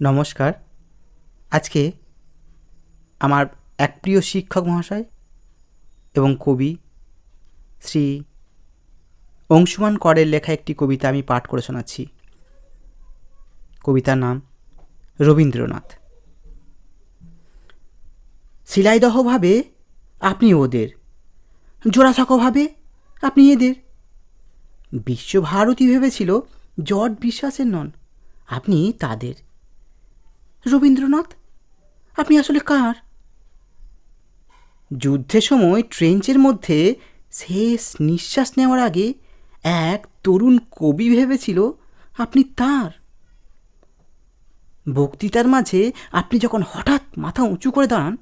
নমস্কার। আজকে আমার এক প্রিয় শিক্ষক মহাশয় এবং কবি শ্রী অংশুমান করের লেখা একটি কবিতা আমি পাঠ করে শোনাচ্ছি। কবিতার নাম রবীন্দ্রনাথ। শিলাইদহভাবে আপনি ওদের, জোড়াসাঁকোভাবে আপনি এদের। বিশ্বভারতী ভেবেছিল জর্জ বিশ্বাসের নন, আপনি তাদের। রবীন্দ্রনাথ, আপনি আসলে কার? যুদ্ধের সময় ট্রেঞ্চের মধ্যে শেষ নিঃশ্বাস নেওয়ার আগে এক তরুণ কবি ভেবেছিল আপনি তার। বক্তৃতার মাঝে আপনি যখন হঠাৎ মাথা উঁচু করে দাঁড়ান,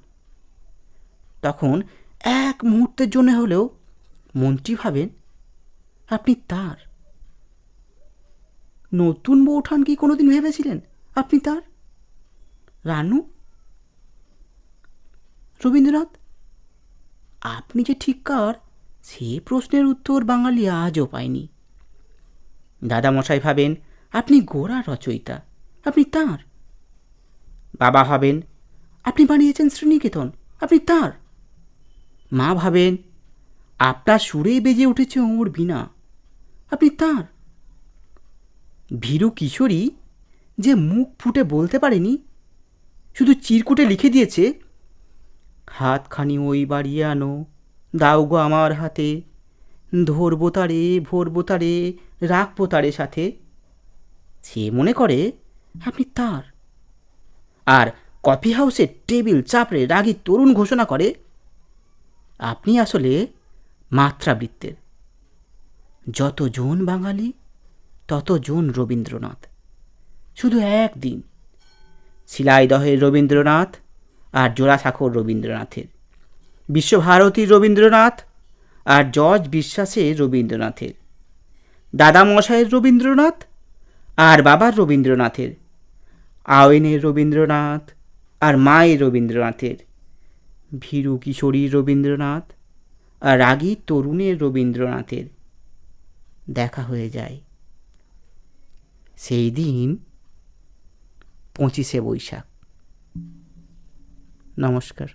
তখন এক মুহূর্তের জন্য হলেও মন্ত্রী ভাবেন আপনি তার। নতুন বৌঠান কি কোনোদিন ভেবেছিলেন আপনি তার? রানু? রবীন্দ্রনাথ, আপনি যে ঠিক কার সে প্রশ্নের উত্তর বাঙালি আজও পায়নি। দাদামশাই ভাবেন আপনি গোড়ার রচয়িতা, আপনি তাঁর। বাবা ভাবেন আপনি বানিয়েছেন শ্রীনিকেতন, আপনি তাঁর। মা ভাবেন আপনার সুরেই বেজে উঠেছে ওর বীণা, আপনি তাঁর। ভীরু কিশোরী যে মুখ ফুটে বলতে পারেনি, শুধু চিরকুটে লিখে দিয়েছে, হাতখানি ওই বাড়িয়ে আনো, দাও গো আমার হাতে, ধরবো তারে ভরবো তারে, রাখবো তারে সাথে, সে মনে করে আপনি তার। আর কফি হাউসের টেবিল চাপড়ে রাগী তরুণ ঘোষণা করে আপনি আসলে মাত্রাবৃত্তের। যতজন বাঙালি ততজন রবীন্দ্রনাথ। শুধু একদিন শিলাইদহের রবীন্দ্রনাথ আর জোড়াসাঁকোর রবীন্দ্রনাথের, বিশ্বভারতীর রবীন্দ্রনাথ আর জর্জ বিশ্বাসের রবীন্দ্রনাথের, দাদামশাইয়ের রবীন্দ্রনাথ আর বাবার রবীন্দ্রনাথের, আওয়েনের রবীন্দ্রনাথ আর মায়ের রবীন্দ্রনাথের, ভীরু কিশোরীর রবীন্দ্রনাথ আর রাগী তরুণের রবীন্দ্রনাথের দেখা হয়ে যায় সেই দিন 25শে বৈশাখ। নমস্কার।